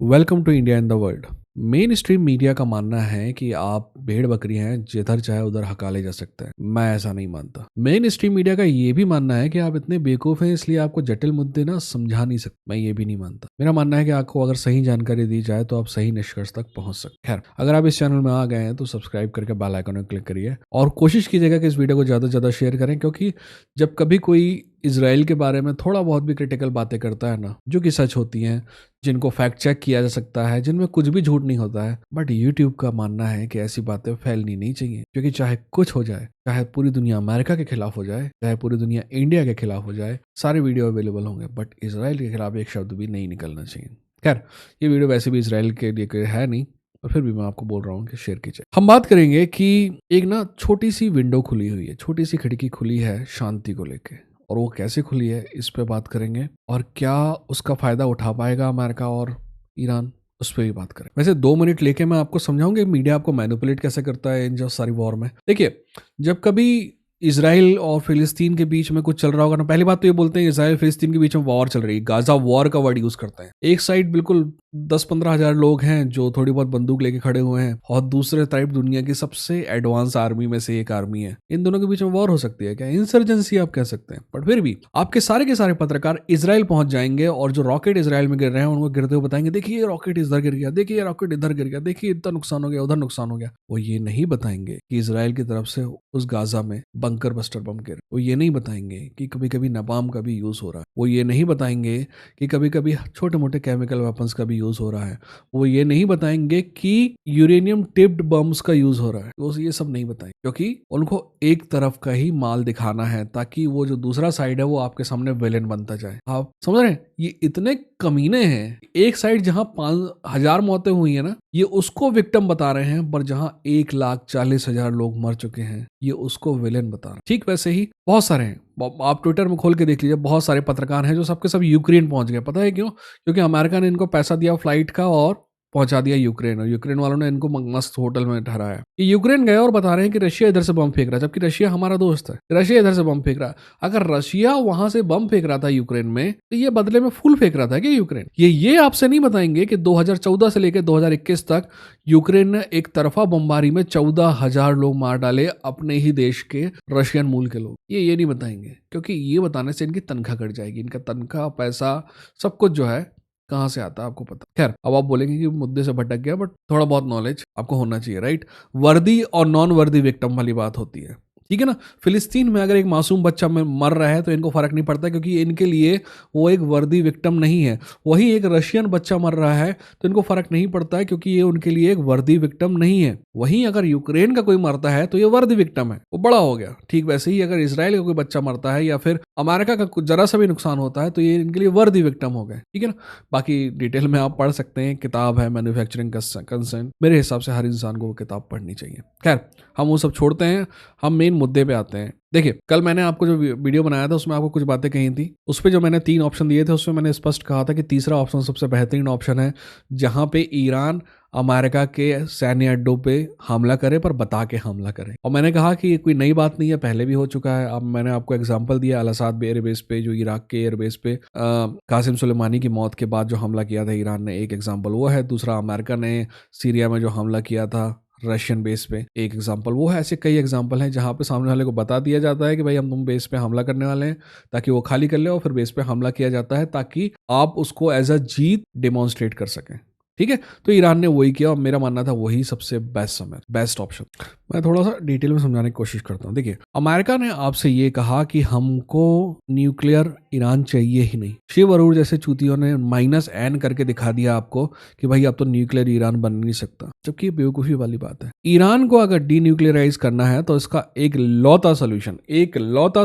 Welcome to India in the world. Mainstream media का मानना है कि आप भेड़ बकरी हैं, जिधर चाहे उधर हकाले जा सकते हैं। मैं ऐसा नहीं मानता। मेन स्ट्रीम मीडिया का ये भी मानना है कि आप इतने बेवकूफ़ हैं, इसलिए आपको जटिल मुद्दे ना समझा नहीं सकते। मैं ये भी नहीं मानता। मेरा मानना है कि आपको अगर सही जानकारी दी जाए तो आप सही निष्कर्ष तक पहुंच सकते। खैर, अगर आप इस चैनल में आ गए हैं तो सब्सक्राइब करके बेल आइकन में क्लिक करिए और कोशिश कीजिएगा कि इस वीडियो को ज़्यादा से ज़्यादा शेयर करें, क्योंकि जब कभी कोई इसराइल के बारे में थोड़ा बहुत भी क्रिटिकल बातें करता है ना, जो कि सच होती हैं, जिनको फैक्ट चेक किया जा सकता है, जिनमें कुछ भी झूठ नहीं होता है, बट यूट्यूब का मानना है कि ऐसी बातें फैलनी नहीं चाहिए, क्योंकि चाहे कुछ हो जाए, चाहे पूरी दुनिया अमेरिका के खिलाफ हो जाए, चाहे पूरी दुनिया इंडिया के खिलाफ हो जाए, सारे वीडियो अवेलेबल होंगे, बट इसराइल के खिलाफ एक शब्द भी नहीं निकलना चाहिए। खैर, ये वीडियो वैसे भी इसराइल के लिए है नहीं, और फिर भी मैं आपको बोल रहा हूँ कि शेयर कीजिए। हम बात करेंगे कि एक ना छोटी सी विंडो खुली हुई है, छोटी सी खिड़की खुली है शांति को लेके, और वो कैसे खुली है इस पे बात करेंगे, और क्या उसका फायदा उठा पाएगा अमेरिका और ईरान, उस पर भी बात करें। वैसे 2 मिनट लेके मैं आपको समझाऊंगा मीडिया आपको मैनिपुलेट कैसे करता है इन जो सारी वॉर में। देखिए, जब कभी इसराइल और फिलिस्तीन के बीच में कुछ चल रहा होगा ना, पहली बात तो ये बोलते हैं इसराइल फिलिस्तीन के बीच में वॉर चल रही है, गाजा वॉर का वर्ड यूज करते हैं। एक साइड बिल्कुल 10-15 हजार लोग हैं जो थोड़ी बहुत बंदूक लेके खड़े हुए हैं, और दूसरे साइड दुनिया की सबसे एडवांस आर्मी में से एक आर्मी है। इन दोनों के बीच में वॉर हो सकती है क्या? इंसर्जेंसी आप कह सकते हैं। बट फिर भी आपके के सारे पत्रकार इसराइल पहुंच जाएंगे और जो रॉकेट इसराइल में गिर रहे हैं उनको गिरते हुए बताएंगे, देखिए ये रॉकेट इधर गिर गया, देखिए ये रॉकेट इधर गिर गया, देखिए इतना नुकसान हो गया, उधर नुकसान हो गया। वो ये नहीं बताएंगे कि इसराइल की तरफ से उस गाजा में बंकर बस्टर बम गिर। वो ये नहीं बताएंगे कि कभी कभी नपाम का भी यूज हो रहा है। वो ये नहीं बताएंगे कि कभी कभी छोटे मोटे केमिकल वेपन्स का भी यूज हो रहा है। वो ये नहीं बताएंगे कि यूरेनियम टिप्ड बम्स का यूज हो रहा है। वो ये सब नहीं बताएंगे, क्योंकि उनको एक तरफ का ही माल दिखाना है, ताकि वो जो दूसरा साइड है वो आपके सामने विलेन बनता जाए। आप समझ रहे हैं? ये इतने कमीने हैं। एक साइड जहां 5,000 मौतें हुई है ना, ये उसको विक्टिम बता रहे हैं, पर जहां 1,40,000 लोग मर चुके हैं, ये उसको विलेन बता रहे हैं। ठीक वैसे ही बहुत सारे हैं। आप ट्विटर में खोल के देख लीजिए, बहुत सारे पत्रकार हैं जो सबके सब यूक्रेन पहुंच गए। पता है क्यों? क्योंकि अमेरिका ने इनको पैसा दिया फ्लाइट का और पहुंचा दिया यूक्रेन, और यूक्रेन वालों ने इनको मस्त होटल में ठहराया। ये यूक्रेन गए और बता रहे हैं कि रशिया इधर से बम फेंक रहा है, जबकि रशिया हमारा दोस्त है। रशिया इधर से बम फेंक रहा है। अगर रशिया वहां से बम फेंक रहा था यूक्रेन में, तो ये बदले में फूल फेंक रहा था क्या यूक्रेन? ये आपसे नहीं बताएंगे कि 2014 से लेकर 2021 तक यूक्रेन ने एक तरफा बमबारी में 14,000 लोग मार डाले, अपने ही देश के रशियन मूल के लोग। ये नहीं बताएंगे, क्योंकि ये बताने से इनकी तनख्वाह कट जाएगी। इनका तनख्वाह, पैसा, सब कुछ जो है कहाँ से आता है आपको पता। खैर, अब आप बोलेंगे कि मुद्दे से भटक गया, बट थोड़ा बहुत नॉलेज आपको होना चाहिए, राइट? वर्दी और नॉन वर्दी विक्टिम वाली बात होती है, ठीक है ना? फिलिस्तीन में अगर एक मासूम बच्चा में मर रहा है तो इनको फर्क नहीं पड़ता, क्योंकि इनके लिए वो एक वर्दी विक्टिम नहीं है। वही एक रशियन बच्चा मर रहा है तो इनको फर्क नहीं पड़ता है, क्योंकि ये उनके लिए एक वर्दी विक्टिम नहीं है। वहीं अगर यूक्रेन का कोई मरता है तो ये वर्दी विक्टिम है, वो बड़ा हो गया। ठीक वैसे ही अगर इसराइल का कोई बच्चा मरता है या फिर अमेरिका का कुछ जरा सा भी नुकसान होता है तो ये इनके लिए वर्दी विक्टिम हो गए, ठीक है ना? बाकी डिटेल में आप पढ़ सकते हैं, किताब है मैन्युफैक्चरिंग कंसेंट। मेरे हिसाब से हर इंसान को वो किताब पढ़नी चाहिए। खैर, हम वो सब छोड़ते हैं, हम मेन मुद्दे पे आते हैं। देखिए, कल मैंने आपको जो वीडियो बनाया था उसमें आपको कुछ बातें कही थी। उस पर जो मैंने 3 ऑप्शन दिए थे उसमें मैंने स्पष्ट कहा था कि तीसरा ऑप्शन सबसे बेहतरीन ऑप्शन है, जहां पे ईरान अमेरिका के सैन्य अड्डों पे हमला करे, पर बता के हमला करे। और मैंने कहा कि ये कोई नई बात नहीं है, पहले भी हो चुका है। अब मैंने आपको एग्जांपल दिया अल असाद एयरबेस पे, जो इराक के एयरबेस पे कासिम सुलेमानी की मौत के बाद जो हमला किया था ईरान ने, एक एग्जाम्पल वो है। दूसरा, अमेरिका ने सीरिया में जो हमला किया था रशियन बेस पे, एक एग्जांपल वो है। ऐसे कई एग्जांपल हैं जहां पे सामने वाले को बता दिया जाता है कि भाई हम तुम बेस पे हमला करने वाले हैं, ताकि वो खाली कर ले, और फिर बेस पे हमला किया जाता है ताकि आप उसको एज अ जीत डेमोन्स्ट्रेट कर सकें। ठीक है, तो ईरान ने वही किया और मेरा मानना था वही सबसे बेस्ट ऑप्शन। मैं थोड़ा सा डिटेल में समझाने की कोशिश करता हूँ। देखिए, अमेरिका ने आपसे ये कहा कि हमको न्यूक्लियर ईरान चाहिए ही नहीं। शिव अरोड़ जैसे चूतियों ने -N करके दिखा दिया आपको कि भाई अब तो न्यूक्लियर ईरान बन नहीं सकता, जबकि ये बेवकूफ़ी वाली बात है। ईरान को अगर डीन्यूक्लियराइज करना है तो इसका एक लौता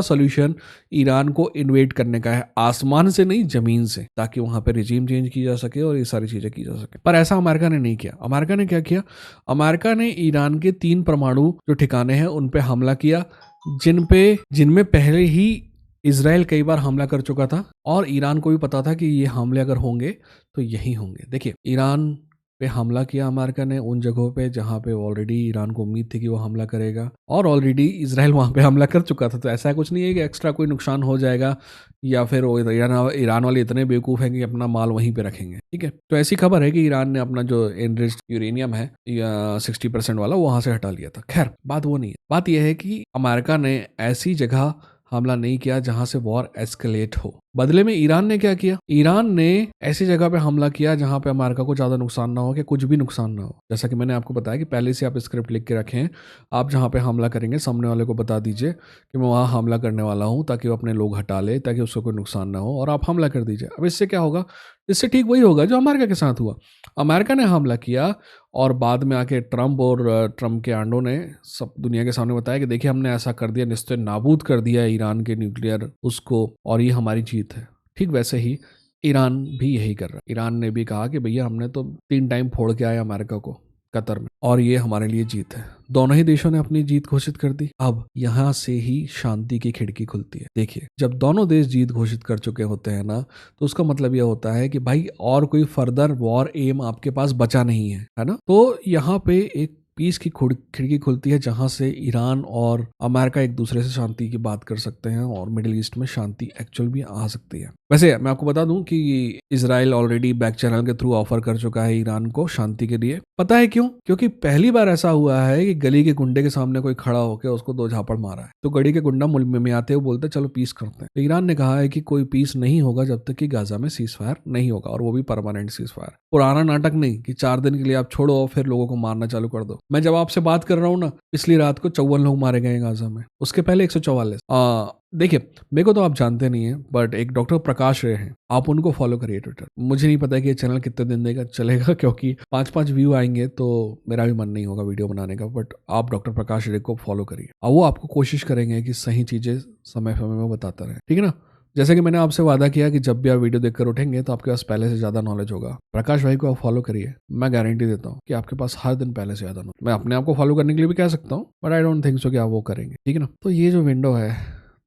सोल्यूशन ईरान को इन्वेट करने का है, आसमान से नहीं, जमीन से, ताकि वहां पे रिजीम चेंज की जा सके और ये सारी चीजें की जा सके। पर ऐसा अमेरिका ने नहीं किया। अमेरिका ने क्या किया? अमेरिका ने ईरान के 3 परमाणु जो ठिकाने हैं उन पे हमला किया, जिनमें पहले ही इजराइल कई बार हमला कर चुका था, और ईरान को भी पता था कि ये हमले अगर होंगे तो यही होंगे। देखिए, ईरान पे हमला किया अमेरिका ने, उन जगहों पे जहाँ पे ऑलरेडी ईरान को उम्मीद थी कि वो हमला करेगा, और ऑलरेडी इसराइल वहाँ पे हमला कर चुका था। तो ऐसा कुछ नहीं है कि एक्स्ट्रा कोई नुकसान हो जाएगा या फिर वो ईरान वाले इतने बेवकूफ़ हैं कि अपना माल वहीं पे रखेंगे। ठीक है, तो ऐसी खबर है कि ईरान ने अपना जो एनरिच्ड यूरेनियम है या 60% वाला, वहाँ से हटा लिया था। खैर, बात वो नहीं है। बात यह है कि अमेरिका ने ऐसी जगह हमला नहीं किया जहां से वॉर एस्केलेट हो। बदले में ईरान ने क्या किया? ईरान ने ऐसी जगह पे हमला किया जहां पे अमेरिका को ज्यादा नुकसान ना हो, कि कुछ भी नुकसान ना हो। जैसा कि मैंने आपको बताया कि पहले से आप स्क्रिप्ट लिख के रखें, आप जहां पे हमला करेंगे सामने वाले को बता दीजिए कि मैं वहां हमला करने वाला हूं, ताकि वो अपने लोग हटा ले, ताकि उसको कोई नुकसान ना हो, और आप हमला कर दीजिए। अब इससे क्या होगा? इससे ठीक वही होगा जो अमेरिका के साथ हुआ। अमेरिका ने हमला किया और बाद में आके ट्रंप और ट्रंप के आंडों ने सब दुनिया के सामने बताया कि देखिए हमने ऐसा कर दिया, निस्ते नाबूद कर दिया ईरान के न्यूक्लियर उसको, और ये हमारी जीत है। ठीक वैसे ही ईरान भी यही कर रहा है। ईरान ने भी कहा कि भैया हमने तो 3 टाइम फोड़ के आए अमेरिका को कतर में, और ये हमारे लिए जीत है। दोनों ही देशों ने अपनी जीत घोषित कर दी। अब यहाँ से ही शांति की खिड़की खुलती है। देखिए, जब दोनों देश जीत घोषित कर चुके होते हैं ना, तो उसका मतलब यह होता है कि भाई और कोई फर्दर वॉर एम आपके पास बचा नहीं है ना। तो यहाँ पे एक पीस की खिड़की खुलती है जहां से ईरान और अमेरिका एक दूसरे से शांति की बात कर सकते हैं, और मिडिल ईस्ट में शांति एक्चुअल भी आ सकती है। वैसे मैं आपको बता दूं कि इजराइल ऑलरेडी बैक चैनल के थ्रू ऑफर कर चुका है ईरान को शांति के लिए। पता है क्यों? क्योंकि पहली बार ऐसा हुआ है कि गली के गुंडे के सामने कोई खड़ा होकर उसको 2 झापड़ मारा है, तो गली के गुंडा मुल्क में आते हुए बोलते चलो पीस करते हैं। तो ईरान ने कहा है कि कोई पीस नहीं होगा जब तक कि गाजा में सीज फायर नहीं होगा, और वो भी परमानेंट सीज फायर। पुराना नाटक नहीं कि 4 दिन के लिए आप छोड़ो और फिर लोगों को मारना चालू कर दो। मैं जब आपसे बात कर रहा हूँ ना, पिछली रात को 54 लोग मारे गए गाजा में, उसके पहले 144। देखिए, मेरे को तो आप जानते नहीं है, बट एक डॉक्टर प्रकाश रे हैं, आप उनको फॉलो करिए ट्विटर। मुझे नहीं पता कि ये चैनल कितने दिन देगा चलेगा, क्योंकि 5-5 व्यू आएंगे तो मेरा भी मन नहीं होगा वीडियो बनाने का, बट आप डॉक्टर प्रकाश रे को फॉलो करिए, और वो आपको कोशिश करेंगे कि सही चीजें समय समय में बताता रहे। ठीक है ना? जैसे कि मैंने आपसे वादा किया कि जब भी आप वीडियो देखकर उठेंगे तो आपके पास पहले से ज्यादा नॉलेज होगा। प्रकाश भाई को आप फॉलो करिए, मैं गारंटी देता हूँ कि आपके पास हर दिन पहले से ज्यादा नॉलेज। मैं अपने आप को फॉलो करने के लिए भी कह सकता हूँ, but I don't think so कि आप वो करेंगे। ठीक है ना? तो ये जो विंडो है,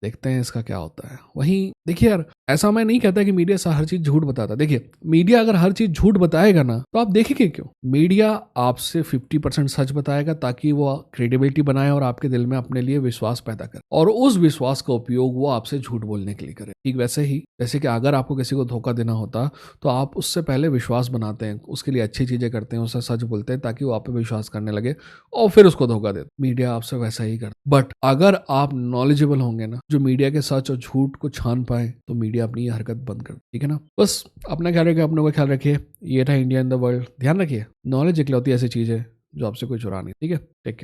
देखते हैं इसका क्या होता है। वहीं देखिए यार, ऐसा मैं नहीं कहता कि मीडिया हर चीज झूठ बताता। देखिए, मीडिया अगर हर चीज झूठ बताएगा ना, तो आप देखेंगे क्यों? मीडिया आपसे 50% सच बताएगा ताकि वो क्रेडिबिलिटी बनाए और आपके दिल में अपने लिए विश्वास पैदा करे, और उस विश्वास का उपयोग वो आपसे झूठ बोलने के लिए करे। ठीक वैसे ही जैसे कि अगर आपको किसी को धोखा देना होता तो आप उससे पहले विश्वास बनाते हैं, उसके लिए अच्छी चीजें करते हैं, उससे सच बोलते हैं ताकि वो आप पे विश्वास करने लगे, और फिर उसको धोखा देते। मीडिया आपसे वैसा ही करता। बट अगर आप नॉलेजेबल होंगे ना, जो मीडिया के सच और झूठ को छान पाए, तो मीडिया अपनी ये हरकत बंद कर। ठीक है ना? बस अपना ख्याल रखिए, अपने को ख्याल रखिए। ये था इंडिया इन द वर्ल्ड। ध्यान रखिए, नॉलेज इकलौती ऐसी चीज है जो आपसे कोई चुरा नहीं। ठीक है? Take care.